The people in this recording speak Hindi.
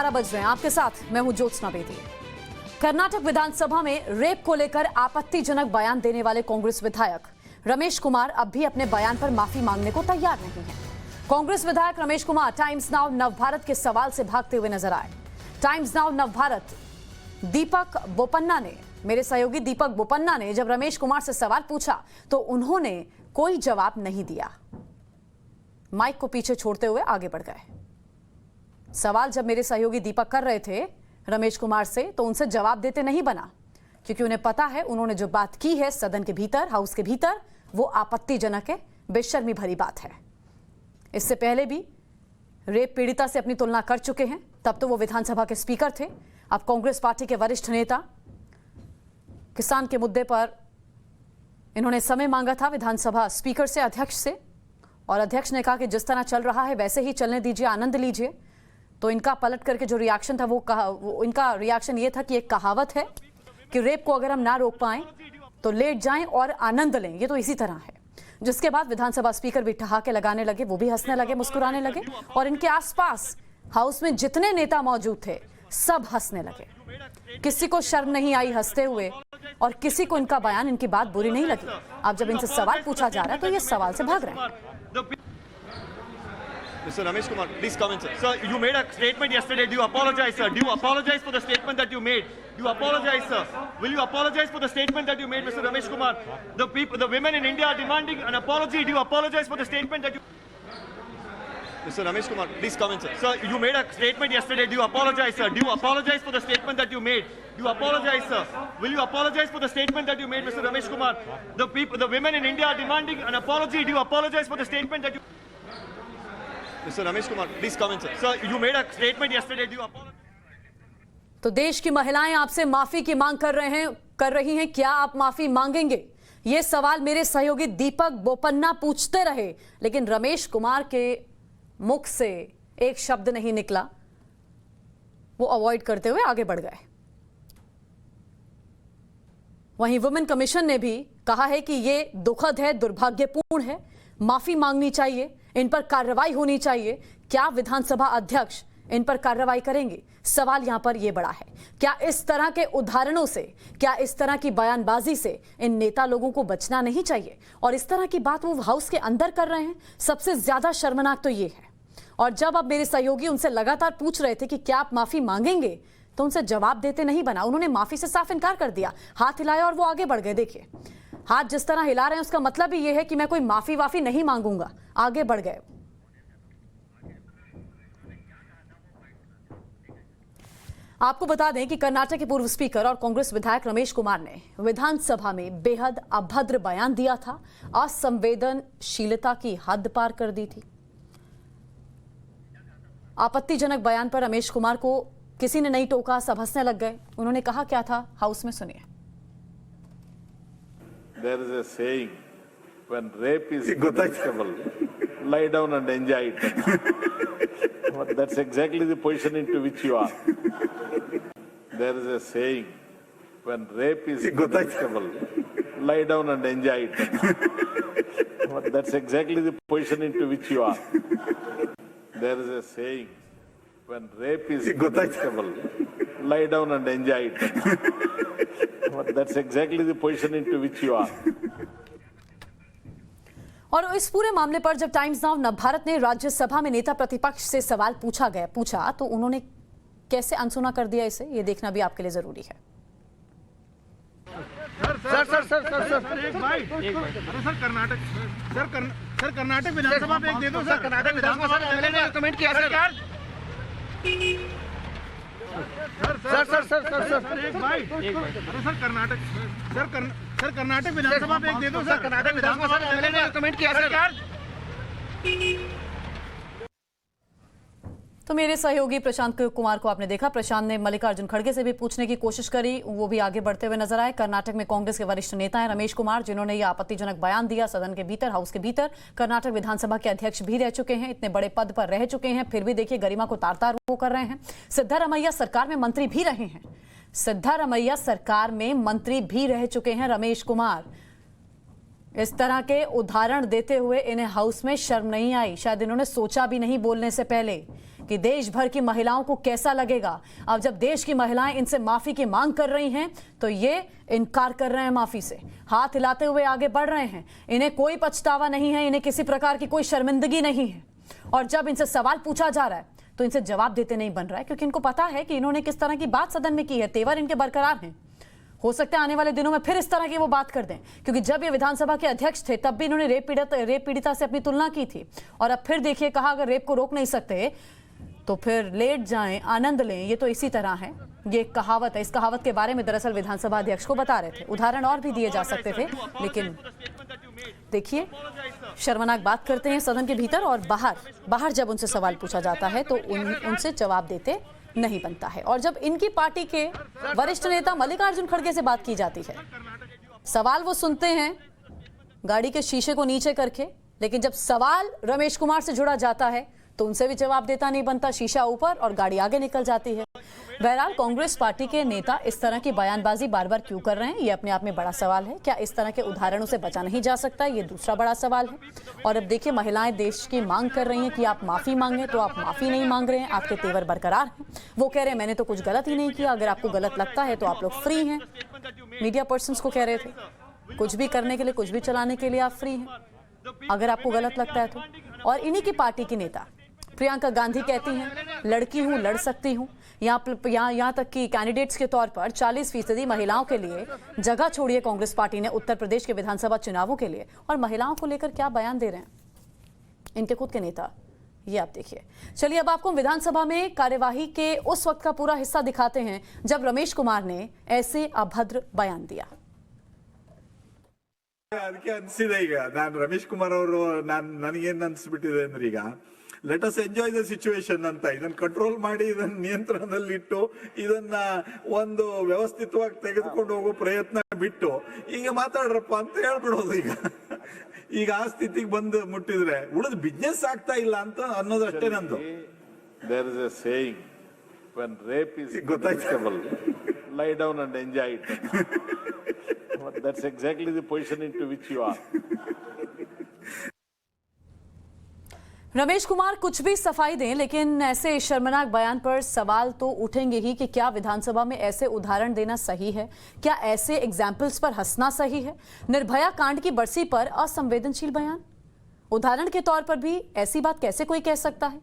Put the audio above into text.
12 बज रहे हैं। आपके साथ मैं हूं ज्योत्सना बेदी। कर्नाटक विधानसभा में रेप को लेकर आपत्तिजनक बयान देने वाले कांग्रेस विधायक रमेश कुमार अब भी अपने बयान पर माफी मांगने को तैयार नहीं है। कांग्रेस विधायक रमेश कुमार टाइम्स नाउ नवभारत के सवाल से भागते हुए नजर आए। टाइम्स नाउ नवभारत दीपक बोपन्ना ने, मेरे सहयोगी दीपक बोपन्ना ने जब रमेश कुमार से सवाल पूछा तो उन्होंने कोई जवाब नहीं दिया। माइक को पीछे छोड़ते हुए आगे बढ़ गए। सवाल जब मेरे सहयोगी दीपक कर रहे थे रमेश कुमार से तो उनसे जवाब देते नहीं बना, क्योंकि उन्हें पता है उन्होंने जो बात की है सदन के भीतर, हाउस के भीतर, वो आपत्तिजनक है, बेशर्मी भरी बात है। इससे पहले भी रेप पीड़िता से अपनी तुलना कर चुके हैं, तब तो वो विधानसभा के स्पीकर थे। अब कांग्रेस पार्टी के वरिष्ठ नेता, किसान के मुद्दे पर इन्होंने समय मांगा था विधानसभा स्पीकर से, अध्यक्ष से, और अध्यक्ष ने कहा कि जिस तरह चल रहा है वैसे ही चलने दीजिए, आनंद लीजिए। तो इनका पलट करके जो रिएक्शन था वो इनका रिएक्शन ये था कि एक कहावत है कि रेप को अगर हम ना रोक पाएं तो लेट जाएं और आनंद लें, ये तो इसी तरह है। जिसके बाद विधानसभा स्पीकर भी ठहाके लगाने लगे, वो भी हंसने लगे, मुस्कुराने लगे, और इनके आसपास हाउस में जितने नेता मौजूद थे सब हंसने लगे। किसी को शर्म नहीं आई हंसते हुए, और किसी को इनका बयान, इनकी बात बुरी नहीं लगी। अब जब इनसे सवाल पूछा जा रहा है तो ये सवाल से भाग रहे हैं। Mr. Ramesh Kumar, please come in, sir. Sir, you made a statement yesterday. Do you apologize, sir? Do you apologize for the statement that you made? Do you apologize, sir? Will you apologize for the statement that you made, Mr. Ramesh Kumar? The women in India are demanding an apology. Do you apologize for the statement that you... Mr. Ramesh Kumar, please come in, sir. Sir, you made a statement yesterday. Do you apologize, sir? Do you apologize for the statement that you made? Do you apologize, sir? Will you apologize for the statement that you made, Mr. Ramesh Kumar? The women in India are demanding an apology. Do you apologize for the statement that you... Mr. Ramesh Kumar, please come in, sir. Sir, you made a statement yesterday. Do you apologize? तो देश की महिलाएं आपसे माफी की मांग कर रही हैं। क्या आप माफी मांगेंगे? ये सवाल मेरे सहयोगी दीपक बोपन्ना पूछते रहे, लेकिन रमेश कुमार के मुख से एक शब्द नहीं निकला। वो अवॉइड करते हुए आगे बढ़ गए। वहीं वुमेन कमीशन ने भी कहा है कि ये दुखद है, दुर्भाग्यपूर्ण है, माफी मांगनी चाहिए, इन पर कार्रवाई होनी चाहिए। क्या विधानसभा अध्यक्ष इन पर कार्रवाई करेंगे? सवाल यहां पर यह बड़ा है। क्या इस तरह के उदाहरणों से, क्या इस तरह की बयानबाजी से इन नेता लोगों को बचना नहीं चाहिए? और इस तरह की बात वो हाउस के अंदर कर रहे हैं। सबसे ज्यादा शर्मनाक तो ये है। और जब अब मेरे सहयोगी उनसे लगातार पूछ रहे थे कि क्या आप माफी मांगेंगे, तो उनसे जवाब देते नहीं बना। उन्होंने माफी से साफ इनकार कर दिया, हाथ हिलाया और वो आगे बढ़ गए। देखिए, हाथ जिस तरह हिला रहे हैं उसका मतलब ही यह है कि मैं कोई माफी वाफी नहीं मांगूंगा। आगे बढ़ गए। आपको बता दें कि कर्नाटक के पूर्व स्पीकर और कांग्रेस विधायक रमेश कुमार ने विधानसभा में बेहद अभद्र बयान दिया था, असंवेदनशीलता की हद पार कर दी थी। आपत्तिजनक बयान पर रमेश कुमार को किसी ने नहीं टोका, सब हंसने लग गए। उन्होंने कहा क्या था, हाउस में सुनिए। There is a saying, when rape is vegetable, lie down and enjoy it. But that's exactly the position into which you are. There is a saying, when rape is vegetable, lie down and enjoy it. But that's exactly the position into which you are. There is a saying, when rape is vegetable, lie down and enjoy it. But that's exactly the position into which you are. और इस पूरे मामले पर जब टाइम्स नाउ नवभारत ने राज्यसभा में नेता प्रतिपक्ष से सवाल पूछा तो उन्होंने कैसे अनसुना कर दिया इसे, ये देखना भी आपके लिए जरूरी है। सर कर्नाटक विधानसभा में एक दे दो सर। कर्नाटक विधानसभा में एमएलए ने कमेंट किया सरकार। सर कर्नाटक विधानसभा में एक दे दो सर। कर्नाटक विधानसभा में एमएलए ने कमेंट किया सरकार। तो मेरे सहयोगी प्रशांत कुमार को आपने देखा। प्रशांत ने मल्लिकार्जुन खड़गे से भी पूछने की कोशिश करी, वो भी आगे बढ़ते हुए नजर आए। कर्नाटक में कांग्रेस के वरिष्ठ नेता हैं रमेश कुमार, जिन्होंने ये आपत्तिजनक बयान दिया सदन के भीतर, हाउस के भीतर। कर्नाटक विधानसभा के अध्यक्ष भी रह चुके हैं, इतने बड़े पद पर रह चुके हैं, फिर भी देखिए गरिमा को तार-तार वो कर रहे हैं। सिद्धारमैया सरकार में मंत्री भी रहे हैं, सिद्धारमैया सरकार में मंत्री भी रह चुके हैं रमेश कुमार। इस तरह के उदाहरण देते हुए इन्हें हाउस में शर्म नहीं आई, शायद इन्होंने सोचा भी नहीं बोलने से पहले कि देश भर की महिलाओं को कैसा लगेगा। अब जब देश की महिलाएं इनसे माफी की मांग कर रही हैं तो ये इनकार कर रहे हैं माफी से, हाथ हिलाते हुए आगे बढ़ रहे हैं। इन्हें कोई पछतावा नहीं है, इन्हें किसी प्रकार की कोई शर्मिंदगी नहीं है। और जब इनसे सवाल पूछा जा रहा है तो इनसे जवाब देते नहीं बन रहा है, क्योंकि इनको पता है कि इन्होंने किस तरह की बात सदन में की है। तेवर इनके बरकरार हैं। हो सकता है आने वाले दिनों में फिर इस तरह की वो बात कर दें, क्योंकि जब ये विधानसभा के अध्यक्ष थे तब भी इन्होंने रेप पीड़िता से अपनी तुलना की थी। और अब फिर देखिए, कहा अगर रेप को रोक नहीं सकते तो फिर लेट जाएं, आनंद लें। ये तो इसी तरह है, ये एक कहावत है। इस कहावत के बारे में दरअसल विधानसभा अध्यक्ष को बता रहे थे। उदाहरण और भी दिए जा सकते थे, लेकिन देखिए शर्मनाक बात करते हैं सदन के भीतर, और बाहर जब उनसे सवाल पूछा जाता है तो उनसे जवाब देते नहीं बनता है। और जब इनकी पार्टी के वरिष्ठ नेता मल्लिकार्जुन खड़गे से बात की जाती है, सवाल वो सुनते हैं गाड़ी के शीशे को नीचे करके, लेकिन जब सवाल रमेश कुमार से जुड़ा जाता है तो उनसे भी जवाब देता नहीं बनता। शीशा ऊपर और गाड़ी आगे निकल जाती है। बहरहाल कांग्रेस पार्टी के नेता इस तरह की बयानबाजी बार बार क्यों कर रहे हैं, ये अपने आप में बड़ा सवाल है। क्या इस तरह के उदाहरणों से बचा नहीं जा सकता, ये दूसरा बड़ा सवाल है। और अब देखिए, महिलाएं देश की मांग कर रही हैं कि आप माफी मांगे, तो आप माफी नहीं मांग रहे हैं, आपके तेवर बरकरार हैं। वो कह रहे हैं मैंने तो कुछ गलत ही नहीं किया, अगर आपको गलत लगता है तो आप लोग फ्री हैं। मीडिया पर्सन को कह रहे थे कुछ भी करने के लिए, कुछ भी चलाने के लिए आप फ्री हैं, अगर आपको गलत लगता है तो। और इन्हीं की पार्टी की नेता प्रियंका गांधी कहती हैं लड़की हूं, लड़ सकती हूं। यहाँ तक कि कैंडिडेट्स के तौर पर 40% महिलाओं के लिए जगह छोड़ी है कांग्रेस पार्टी ने उत्तर प्रदेश के विधानसभा चुनावों के लिए। और महिलाओं को लेकर क्या बयान दे रहे हैं इनके खुद के नेता, ये आप देखिए। चलिए अब आपको विधानसभा में कार्यवाही के उस वक्त का पूरा हिस्सा दिखाते हैं जब रमेश कुमार ने ऐसे अभद्र बयान दिया। ಅದಕ್ಕೆ ಅನಿಸಿದೆ ಈಗ ನಾನು ರಮೇಶ್ ಕುಮಾರ್ ಅವರು ನನಗೇನು ಅನಿಸ್ಬಿಟ್ಟಿದೆ ಅಂದ್ರೆ ಈಗ let us enjoy the situation ಅಂತ ಇದನ್ನ ಕಂಟ್ರೋಲ್ ಮಾಡಿ ಇದನ್ನ ನಿಯಂತ್ರಣದಲ್ಲಿಟ್ಟು ಇದನ್ನ ಒಂದು ವ್ಯವಸ್ಥಿತವಾಗಿ ತೆಗೆದುಕೊಂಡು ಹೋಗೋ ಪ್ರಯತ್ನ ಬಿಟ್ಟು ಈಗ ಮಾತಾಡ್ರಪ್ಪ ಅಂತ ಹೇಳ್ಬಿಡೋದು ಈಗ ಆ ಸ್ಥಿತಿಗೆ ಬಂದು ಮುಟ್ಟಿದ್ರೆ ಉಳಿದ ಬಿಸ್ನೆಸ್ ಆಗ್ತಾ ಇಲ್ಲ ಅಂತ ಅನ್ನೋದಷ್ಟೇ ನಂದು. There is a saying, when rape is acceptable, lie down and enjoy it. That's exactly the position into which you are. Ramesh Kumar कुछ भी सफाई दें, लेकिन ऐसे शर्मनाक बयान पर सवाल तो उठेंगे ही कि क्या विधानसभा में ऐसे उदाहरण देना सही है, क्या ऐसे एग्जाम्पल्स पर हंसना सही है। निर्भया कांड की बरसी पर असंवेदनशील बयान, उदाहरण के तौर पर भी ऐसी बात कैसे कोई कह सकता है।